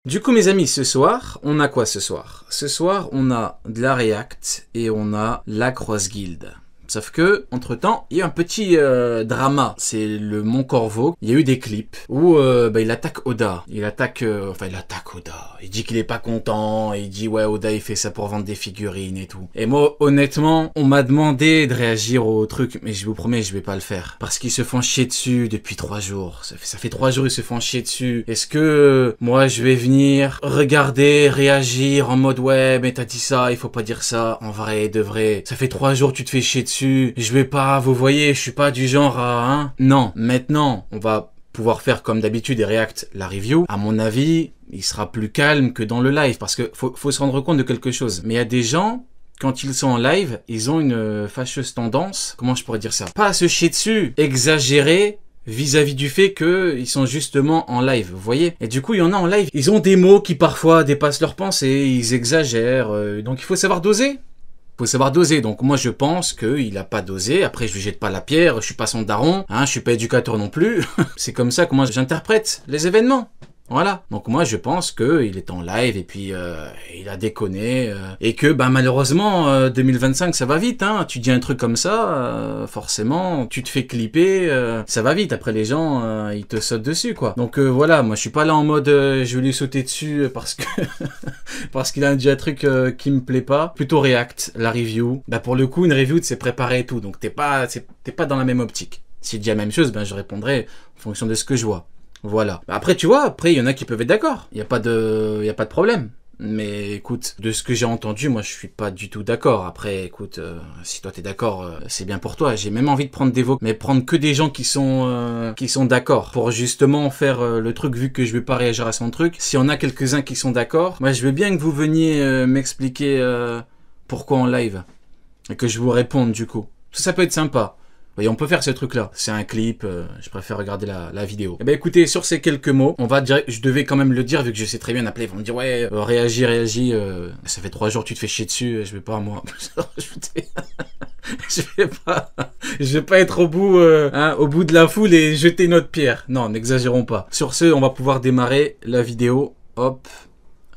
Du coup mes amis, ce soir, on a quoi ce soir? Ce soir, on a de la React et on a la Cross Guild. Sauf que, entre temps, il y a un petit drama. C'est le Mont Corvo. Il y a eu des clips où il attaque Oda. Il attaque Oda. Il dit qu'il est pas content. Il dit ouais, Oda il fait ça pour vendre des figurines et tout. Et moi, honnêtement, on m'a demandé de réagir au truc, mais je vous promets, je vais pas le faire parce qu'ils se font chier dessus depuis 3 jours. Ça fait 3 jours ils se font chier dessus. Est-ce que moi je vais venir regarder, réagir en mode ouais, mais t'as dit ça, il faut pas dire ça. En vrai, de vrai, ça fait 3 jours tu te fais chier dessus. Je vais pas, vous voyez, je suis pas du genre à... Non, maintenant, on va pouvoir faire comme d'habitude et React la review. À mon avis, il sera plus calme que dans le live parce que faut se rendre compte de quelque chose. Mais il y a des gens, quand ils sont en live, ils ont une fâcheuse tendance, comment je pourrais dire ça? Pas à se chier dessus, exagérer vis-à-vis du fait qu'ils sont justement en live, vous voyez? Et du coup, il y en a en live, ils ont des mots qui parfois dépassent leurs pensées, ils exagèrent, donc il faut savoir doser. Faut savoir doser, donc moi je pense qu'il a pas dosé, après je lui jette pas la pierre, je suis pas son daron, je suis pas éducateur non plus, c'est comme ça que moi j'interprète les événements. Voilà, donc moi je pense qu'il est en live et puis il a déconné et que malheureusement 2025 ça va vite, tu dis un truc comme ça, forcément tu te fais clipper, ça va vite, après les gens ils te sautent dessus quoi. Donc voilà, moi je suis pas là en mode je vais lui sauter dessus parce que parce qu'il a dit un truc qui me plaît pas, plutôt React, la review, pour le coup une review c'est préparé et tout, donc t'es pas dans la même optique. S'il dit la même chose, je répondrai en fonction de ce que je vois. Voilà. Après, tu vois, après, il y en a qui peuvent être d'accord. Il n'y a pas de problème. Mais écoute, de ce que j'ai entendu, moi, je suis pas du tout d'accord. Après, écoute, si toi t'es d'accord, c'est bien pour toi. J'ai même envie de prendre des votes, mais prendre que des gens qui sont d'accord pour justement faire le truc, vu que je vais pas réagir à son truc. Si on a quelques-uns qui sont d'accord, moi, je veux bien que vous veniez m'expliquer pourquoi en live et que je vous réponde du coup. Ça peut être sympa. Et on peut faire ce truc-là. C'est un clip, je préfère regarder la vidéo. Et écoutez, sur ces quelques mots, on va dire, je devais quand même le dire, vu que je sais très bien appeler. Ils vont me dire, ouais, réagis. Ça fait 3 jours que tu te fais chier dessus, je vais pas, moi, rajouter. Je vais pas être au bout de la foule et jeter une autre pierre. Non, n'exagérons pas. Sur ce, on va pouvoir démarrer la vidéo. Hop.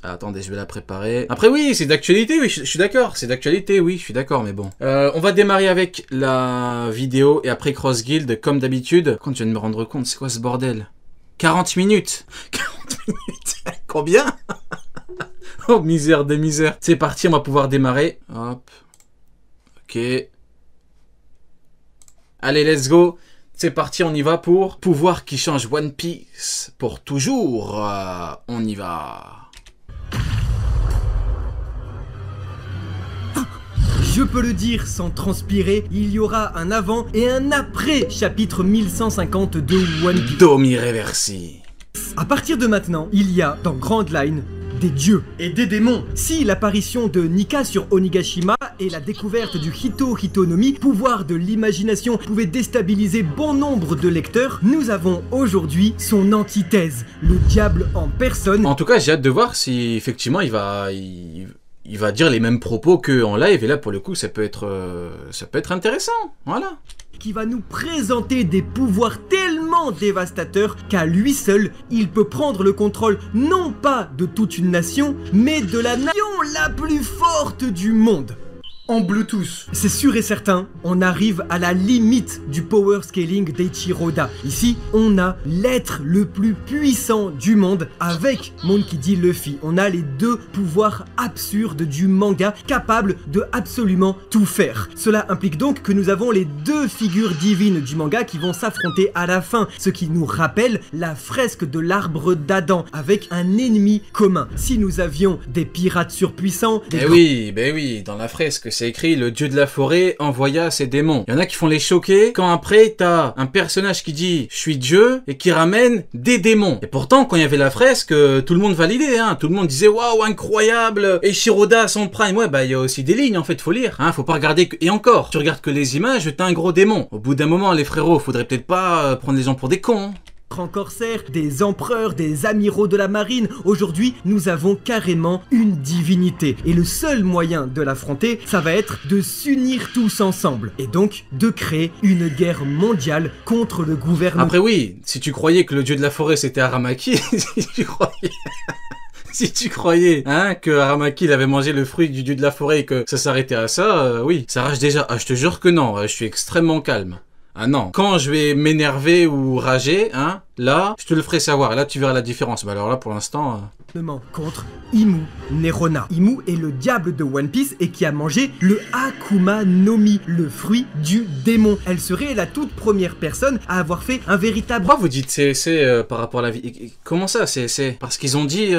Attendez, je vais la préparer. Après oui, c'est d'actualité, oui, je suis d'accord. C'est d'actualité, oui, je suis d'accord, mais bon. On va démarrer avec la vidéo et après Cross Guild, comme d'habitude. Quand je viens de me rendre compte, c'est quoi ce bordel? 40 minutes 40 minutes Combien? Oh, misère de misère. C'est parti, on va pouvoir démarrer. Hop. Ok. Allez, let's go. C'est parti, on y va pour pouvoir qui change One Piece pour toujours. On y va. Je peux le dire sans transpirer, il y aura un avant et un après chapitre 1150 de One Piece. Domi Reversi. À partir de maintenant, il y a dans Grand Line des dieux et des démons. Si l'apparition de Nika sur Onigashima et la découverte du Hito no Mi, pouvoir de l'imagination, pouvait déstabiliser bon nombre de lecteurs, nous avons aujourd'hui son antithèse, le diable en personne. En tout cas, j'ai hâte de voir si effectivement il va dire les mêmes propos qu'en live, et là pour le coup ça peut être intéressant, voilà. Qui va nous présenter des pouvoirs tellement dévastateurs qu'à lui seul, il peut prendre le contrôle non pas de toute une nation, mais de la nation la plus forte du monde. En Bluetooth. C'est sûr et certain, on arrive à la limite du power scaling d'Eiichiro Oda. Ici, on a l'être le plus puissant du monde avec Monkey D. Luffy. On a les 2 pouvoirs absurdes du manga capables de absolument tout faire. Cela implique donc que nous avons les 2 figures divines du manga qui vont s'affronter à la fin, ce qui nous rappelle la fresque de l'arbre d'Adam avec un ennemi commun. Si nous avions des pirates surpuissants... oui, dans la fresque, c'est écrit le dieu de la forêt envoya ses démons. Il y en a qui font les choquer quand après t'as un personnage qui dit je suis Dieu et qui ramène des démons. Et pourtant quand il y avait la fresque, tout le monde validait, tout le monde disait waouh incroyable, Eiichiro Oda à son prime. Ouais il y a aussi des lignes en fait, faut lire, faut pas regarder et encore, tu regardes que les images, t'as un gros démon. Au bout d'un moment les frérots, faudrait peut-être pas prendre les gens pour des cons. En corsaire, des empereurs, des amiraux de la marine. Aujourd'hui, nous avons carrément une divinité. Et le seul moyen de l'affronter, ça va être de s'unir tous ensemble. Et donc, de créer une guerre mondiale contre le gouvernement. Après oui, si tu croyais que le dieu de la forêt c'était Aramaki, si tu croyais... Si tu croyais, hein, que Aramaki il avait mangé le fruit du dieu de la forêt et que ça s'arrêtait à ça, oui, ça rage déjà. Ah, je te jure que non, je suis extrêmement calme. Ah non, quand je vais m'énerver ou rager, hein, là, je te le ferai savoir. Et là, tu verras la différence. Mais alors là, pour l'instant... contre Imu Nerona. Imu est le diable de One Piece et qui a mangé le Akuma no Mi, le fruit du démon. Elle serait la toute première personne à avoir fait un véritable... Pourquoi vous dites c'est par rapport à la vie? Comment ça c'est parce qu'ils ont dit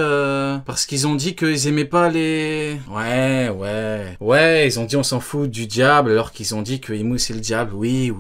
qu'ils aimaient pas les... Ouais, ils ont dit on s'en fout du diable alors qu'ils ont dit que Imu c'est le diable. Oui.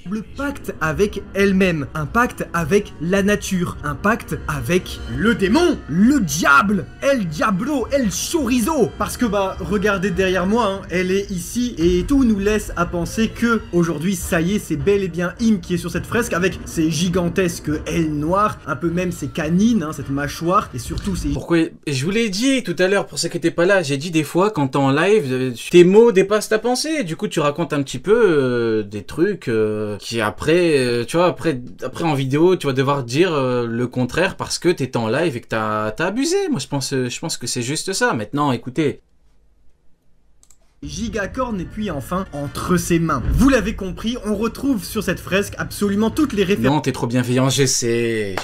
Le pacte avec elle-même, un pacte avec la nature, un pacte avec le démon, le diable, El Diablo, El Chorizo. Parce que regardez derrière moi, hein, elle est ici et tout nous laisse à penser que aujourd'hui, ça y est, c'est bel et bien Im qui est sur cette fresque avec ses gigantesques ailes noires, un peu même ses canines, hein, cette mâchoire et surtout ses... Pourquoi? Je vous l'ai dit tout à l'heure pour ceux qui n'étaient pas là, j'ai dit des fois quand t'es en live, tes mots dépassent ta pensée. Du coup, tu racontes un petit peu des trucs... qui après, tu vois, après en vidéo, tu vas devoir dire le contraire parce que t'étais en live et que t'as abusé. Moi, je pense que c'est juste ça. Maintenant, écoutez. Gigacorn et puis enfin entre ses mains. Vous l'avez compris, on retrouve sur cette fresque absolument toutes les références. Non, t'es trop bienveillant, je sais.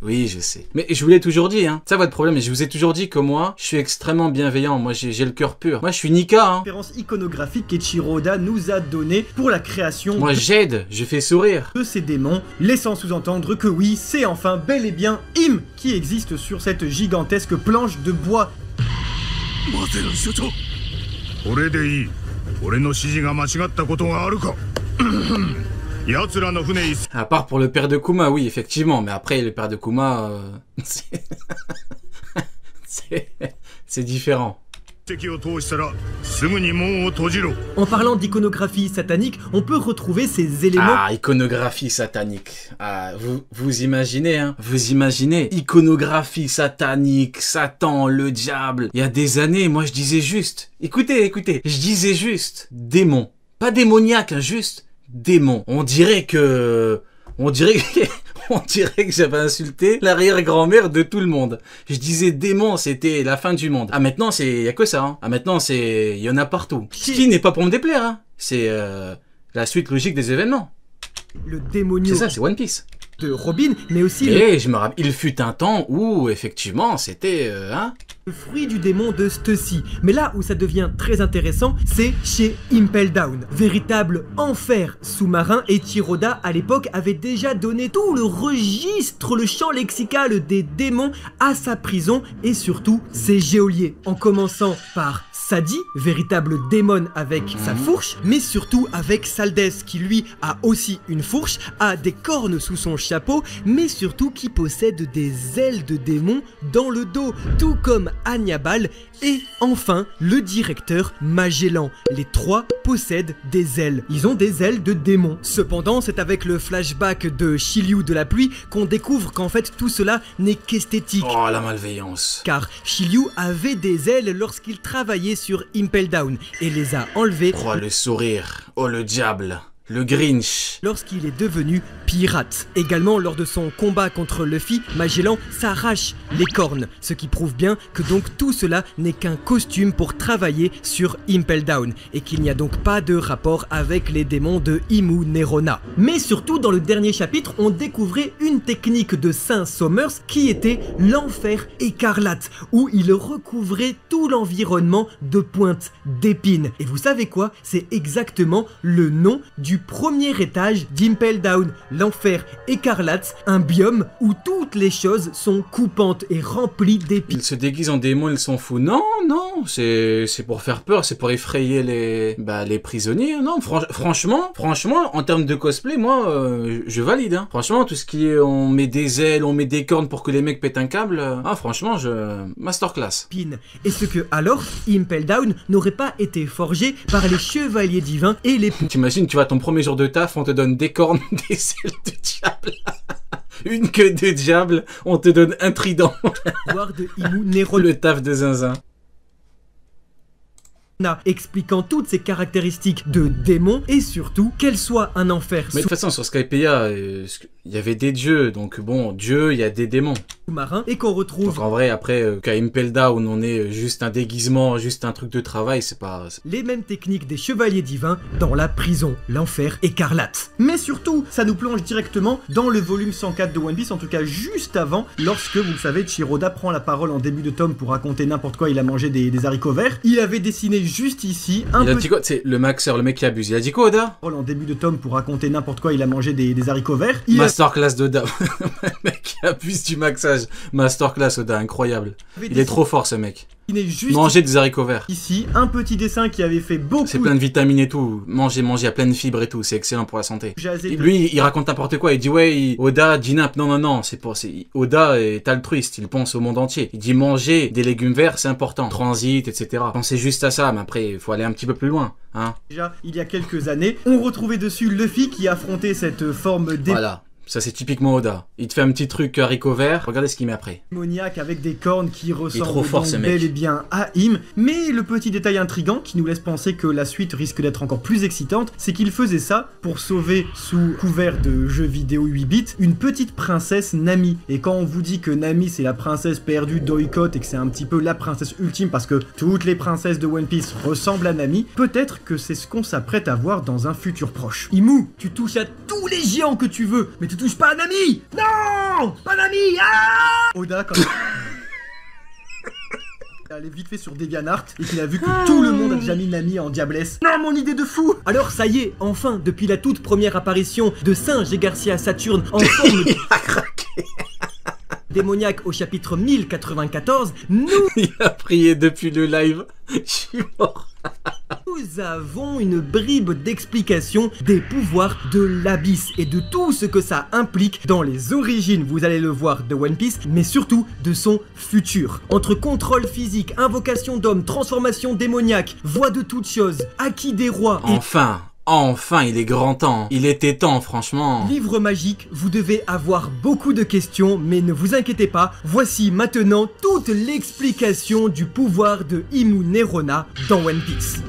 Oui, je sais. Mais je vous l'ai toujours dit, hein. Ça, votre problème, et je vous ai toujours dit que moi, je suis extrêmement bienveillant. Moi, j'ai le cœur pur. Moi, je suis Nika, hein. Référence iconographique qu'Eiichiro Oda nous a donné pour la création... Moi, j'aide, je fais sourire. ...de ces démons, laissant sous-entendre que oui, c'est enfin bel et bien Im qui existe sur cette gigantesque planche de bois. À part pour le père de Kuma, oui, effectivement. Mais après, le père de Kuma, c'est différent. En parlant d'iconographie satanique, on peut retrouver ces éléments... Ah, iconographie satanique. Ah, vous imaginez, hein? Vous imaginez? Iconographie satanique, Satan, le diable. Il y a des années, moi je disais juste... Écoutez, je disais juste démon. Pas démoniaque, hein, juste démon. On dirait que j'avais insulté l'arrière-grand-mère de tout le monde. Je disais démon, c'était la fin du monde. Ah maintenant, y a que ça. Hein. Ah maintenant, il y en a partout. Ce qui n'est pas pour me déplaire. Hein. C'est la suite logique des événements. Le démonio. C'est ça, c'est One Piece. De Robin, mais aussi... Et je me rappelle, il fut un temps où, effectivement, c'était... le fruit du démon de Stussy. Mais là où ça devient très intéressant, c'est chez Impel Down. Véritable enfer sous-marin, et Eiichiro Oda, à l'époque, avait déjà donné tout le registre, le champ lexical des démons à sa prison, et surtout ses geôliers. En commençant par Sadi, véritable démon avec sa fourche, mais surtout avec Saldès, qui lui a aussi une fourche, a des cornes sous son chapeau, mais surtout qui possède des ailes de démon dans le dos, tout comme Hannibal, et enfin le directeur Magellan. Les trois possèdent des ailes. Ils ont des ailes de démon. Cependant, c'est avec le flashback de Shiryu de la pluie qu'on découvre qu'en fait tout cela n'est qu'esthétique. Oh la malveillance. Car Shiryu avait des ailes lorsqu'il travaillait sur Impel Down et les a enlevées. Oh le sourire. Oh le diable. Le Grinch. Lorsqu'il est devenu pirate. Également, lors de son combat contre Luffy, Magellan s'arrache les cornes. Ce qui prouve bien que donc tout cela n'est qu'un costume pour travailler sur Impel Down. Et qu'il n'y a donc pas de rapport avec les démons de Imu Nerona. Mais surtout, dans le dernier chapitre, on découvrait une technique de Saint Somers qui était l'enfer écarlate. Où il recouvrait tout l'environnement de pointes d'épines. Et vous savez quoi? C'est exactement le nom du premier étage d'Impel Down, l'enfer écarlate, un biome où toutes les choses sont coupantes et remplies d'épines. Ils se déguisent en démons, ils s'en foutent. Non, c'est pour faire peur, c'est pour effrayer les prisonniers. Non, franchement, en termes de cosplay, moi, je valide. Hein. Franchement, tout ce qui est, on met des ailes, on met des cornes pour que les mecs pètent un câble, franchement, masterclass. Et ce que, alors, Impel Down n'aurait pas été forgé par les chevaliers divins et les... T'imagines, tu vas ton premier jour de taf, on te donne des cornes, des ailes de diable, une queue de diable, on te donne un trident. De Imu Nerona. Le taf de zinzin. Expliquant toutes ces caractéristiques de démon et surtout qu'elle soit un enfer. Mais de toute façon sur Skypiea, il y avait des dieux, donc bon, Dieu, il y a des démons. marin et qu'on retrouve... Donc en vrai, après, qu'à Impelda, où on est juste un déguisement, juste un truc de travail, c'est pas... les mêmes techniques des chevaliers divins dans la prison, l'enfer écarlate. Mais surtout, ça nous plonge directement dans le volume 104 de One Piece, en tout cas juste avant, lorsque, vous le savez, Chiroda prend la parole en début de tome pour raconter n'importe quoi, il a mangé des haricots verts. Il avait dessiné juste ici un Il a dit quoi? C'est le maxeur, le mec qui abuse. Il a dit quoi, Oda? en début de tome pour raconter n'importe quoi, il a mangé des haricots verts. Masterclass d'Oda. Le mec qui abuse du maxage. Masterclass, Oda, incroyable. Il est trop fort, ce mec. Juste manger des haricots verts. Ici, un petit dessin qui avait fait beaucoup... C'est plein de vitamines et tout. Manger, il y a plein de fibres et tout. C'est excellent pour la santé. Lui, il raconte n'importe quoi. Il dit, ouais, Oda, Jinap, non. Oda est altruiste. Il pense au monde entier. Il dit, manger des légumes verts, c'est important. Transit, etc. Pensez juste à ça, mais après, il faut aller un petit peu plus loin. Hein. Déjà, il y a quelques années, on retrouvait dessus Luffy qui affrontait cette forme Voilà. Ça c'est typiquement Oda. Il te fait un petit truc haricot vert, regardez ce qu'il met après. Démoniaque avec des cornes qui ressemblent trop fort, ce mec. bel et bien à Im. Mais le petit détail intriguant qui nous laisse penser que la suite risque d'être encore plus excitante, c'est qu'il faisait ça pour sauver, sous couvert de jeux vidéo 8 bits, une petite princesse Nami. Et quand on vous dit que Nami c'est la princesse perdue d'Oikot et que c'est un petit peu la princesse ultime parce que toutes les princesses de One Piece ressemblent à Nami, peut-être que c'est ce qu'on s'apprête à voir dans un futur proche. Imu, tu touches à tous les géants que tu veux, mais tu touches pas à Nami! Non! Pas Nami! Ah! Oda, quand il allait vite fait sur DeviantArt et qu'il a vu que tout le monde a déjà mis Nami en diablesse. Non, mon idée de fou! Alors ça y est, enfin, depuis la toute première apparition de Singe et Garcia Saturne en forme démoniaque au chapitre 1094, Il a prié depuis le live. Je suis mort. Nous avons une bribe d'explication des pouvoirs de l'Abysse et de tout ce que ça implique dans les origines, vous allez le voir, de One Piece, mais surtout de son futur. Entre contrôle physique, invocation d'hommes, transformation démoniaque, voix de toutes choses, acquis des rois et... Enfin, il est grand temps. Il était temps, franchement. Livre magique, vous devez avoir beaucoup de questions, mais ne vous inquiétez pas, voici maintenant toute l'explication du pouvoir de Imu Nerona dans One Piece.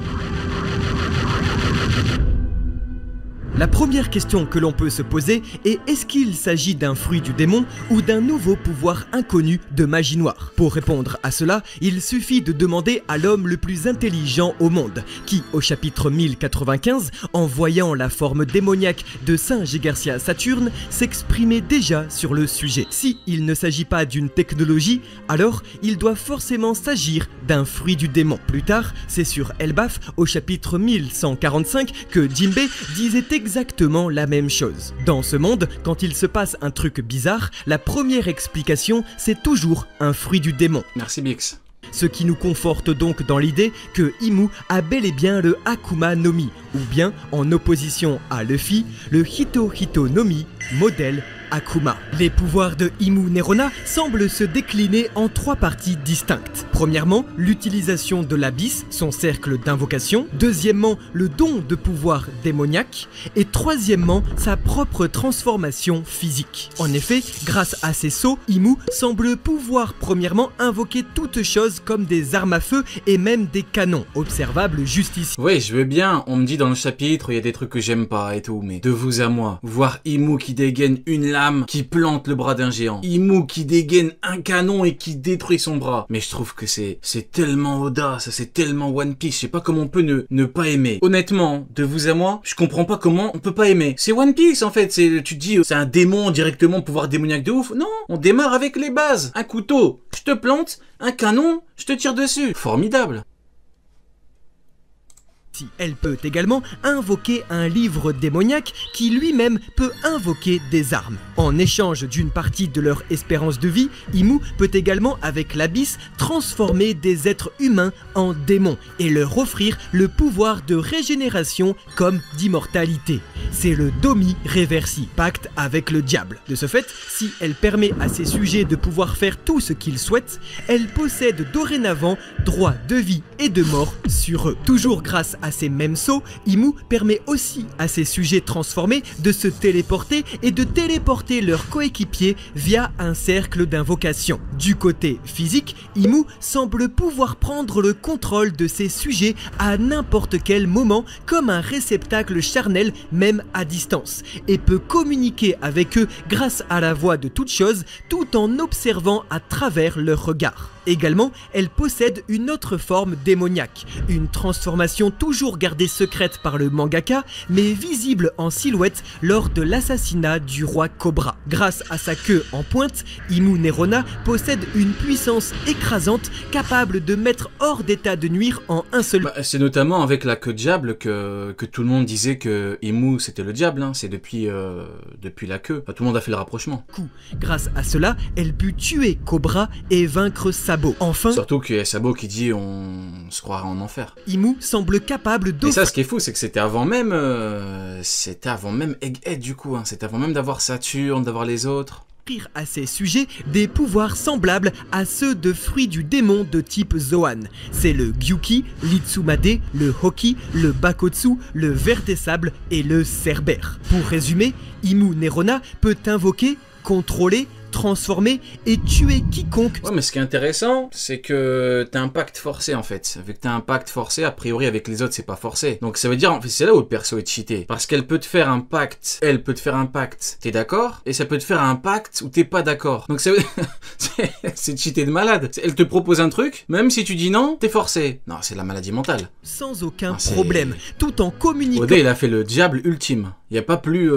La première question que l'on peut se poser est: est-ce qu'il s'agit d'un fruit du démon ou d'un nouveau pouvoir inconnu de magie noire? Pour répondre à cela, il suffit de demander à l'homme le plus intelligent au monde, qui, au chapitre 1095, en voyant la forme démoniaque de Singe et Garcia Saturne, s'exprimait déjà sur le sujet. Si il ne s'agit pas d'une technologie, alors il doit forcément s'agir d'un fruit du démon. Plus tard, c'est sur Elbaf, au chapitre 1145, que Jinbei disait exactement la même chose. Dans ce monde, quand il se passe un truc bizarre, la première explication, c'est toujours un fruit du démon. Merci Bix. Ce qui nous conforte donc dans l'idée que Imu a bel et bien le Akuma no Mi, ou bien, en opposition à Luffy, le Hito Hito no Mi, modèle Akuma. Les pouvoirs de Imu Nerona semblent se décliner en trois parties distinctes. Premièrement, l'utilisation de l'Abysse, son cercle d'invocation. Deuxièmement, le don de pouvoir démoniaque. Et troisièmement, sa propre transformation physique. En effet, grâce à ses sauts, Imu semble pouvoir premièrement invoquer toutes choses comme des armes à feu et même des canons, observables juste ici. Oui, je veux bien, on me dit dans le chapitre, il y a des trucs que j'aime pas et tout, mais de vous à moi, voir Imu qui dégaine une lame qui plante le bras d'un géant, Imu qui dégaine un canon et qui détruit son bras. Mais je trouve que c'est tellement Oda, ça c'est tellement One Piece, je sais pas comment on peut ne pas aimer. Honnêtement, de vous à moi, je comprends pas comment on peut pas aimer. C'est One Piece en fait, tu te dis c'est un démon directement, pouvoir démoniaque de ouf. Non, on démarre avec les bases. Un couteau, je te plante, un canon, je te tire dessus. Formidable. Elle peut également invoquer un livre démoniaque qui lui-même peut invoquer des armes. En échange d'une partie de leur espérance de vie, Imu peut également, avec l'Abysse, transformer des êtres humains en démons et leur offrir le pouvoir de régénération comme d'immortalité. C'est le Domi Reversi, pacte avec le diable. De ce fait, si elle permet à ses sujets de pouvoir faire tout ce qu'ils souhaitent, elle possède dorénavant droit de vie et de mort sur eux. Toujours grâce à ces mêmes sauts, Imu permet aussi à ses sujets transformés de se téléporter et de téléporter leurs coéquipiers via un cercle d'invocation. Du côté physique, Imu semble pouvoir prendre le contrôle de ses sujets à n'importe quel moment comme un réceptacle charnel même à distance et peut communiquer avec eux grâce à la voix de toute chose tout en observant à travers leur regard. Également, elle possède une autre forme démoniaque, une transformation toujours gardée secrète par le mangaka, mais visible en silhouette lors de l'assassinat du roi Cobra. Grâce à sa queue en pointe, Imu Nerona possède une puissance écrasante capable de mettre hors d'état de nuire en un seul c'est notamment avec la queue de diable que tout le monde disait que Imu c'était le diable, hein. C'est depuis la queue. Enfin, tout le monde a fait le rapprochement. coup. Grâce à cela, elle put tuer Cobra et vaincre Sabo. Enfin, Surtout qu'il y a Sabo qui dit on se croirait en enfer. Imu semble capable Et d'offrir ça, ce qui est fou, c'est que c'était avant même Egghead du coup, hein. C'était avant même d'avoir Saturne, d'avoir les autres. à ses sujets des pouvoirs semblables à ceux de fruits du démon de type Zoan. C'est le Gyuki, l'Itsumade, le Hoki, le Bakotsu, le Ver des Sables et le Cerbère. Pour résumer, Imu Nerona peut invoquer, contrôler, transformer et tuer quiconque. Ouais, mais ce qui est intéressant, c'est que t'as un pacte forcé en fait. Avec t'as un pacte forcé, a priori avec les autres c'est pas forcé. Donc ça veut dire, en fait, c'est là où le perso est cheaté. Parce qu'elle peut te faire un pacte, t'es d'accord? Et ça peut te faire un pacte où t'es pas d'accord. Donc ça veut c'est cheaté de malade. Elle te propose un truc, même si tu dis non, t'es forcé. Non, c'est la maladie mentale. Sans aucun Ah, problème, tout en communiquant. Oda, il a fait le diable ultime. Il n'y a pas plus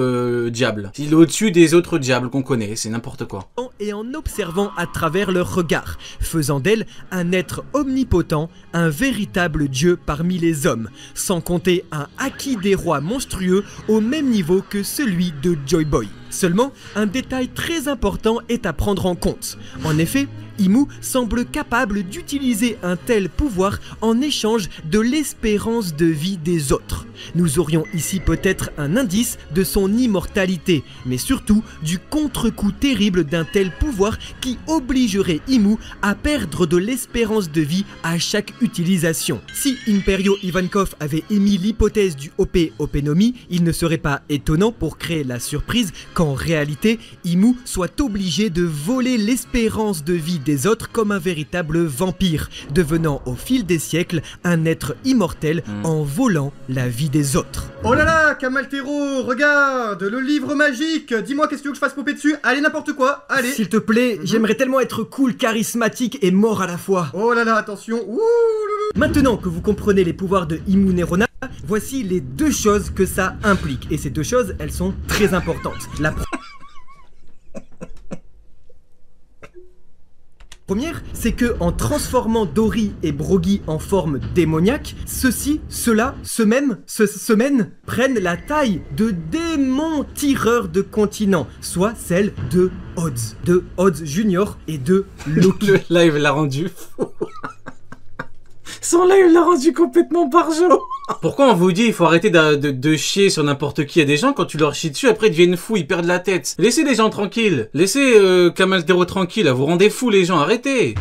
diable. Il est au-dessus des autres diables qu'on connaît, c'est n'importe quoi. Et en observant à travers leur regard, faisant d'elle un être omnipotent, un véritable dieu parmi les hommes, sans compter un haki des rois monstrueux au même niveau que celui de Joy Boy. Seulement, un détail très important est à prendre en compte. En effet, Imu semble capable d'utiliser un tel pouvoir en échange de l'espérance de vie des autres. Nous aurions ici peut-être un indice de son immortalité, mais surtout du contre-coup terrible d'un tel pouvoir qui obligerait Imu à perdre de l'espérance de vie à chaque utilisation. Si Imperio Ivankov avait émis l'hypothèse du OP Openomi, il ne serait pas étonnant pour créer la surprise qu'en réalité, Imu soit obligé de voler l'espérance de vie des autres comme un véritable vampire, devenant au fil des siècles un être immortel en volant la vie des autres. Oh là là, Kamaltero, regarde, le livre magique. Dis-moi qu'est-ce que tu veux que je fasse popper dessus? Allez, n'importe quoi, allez. S'il te plaît, j'aimerais tellement être cool, charismatique et mort à la fois. Oh là là, attention. Ouh. Maintenant que vous comprenez les pouvoirs de Imu Nerona, voici les deux choses que ça implique. Et ces deux choses, elles sont très importantes. La première, c'est que en transformant Dori et Brogy en forme démoniaque, ceux-là prennent la taille de démons tireurs de continents, soit celle de Odds Junior et de Loki. Le live l'a rendu fou. Son live l'a rendu complètement barjot. Pourquoi on vous dit il faut arrêter de chier sur n'importe qui? Il y a des gens, quand tu leur chies dessus, après ils deviennent fous, ils perdent la tête. Laissez les gens tranquilles. Laissez Kamaltero tranquille, vous rendez fous les gens, arrêtez.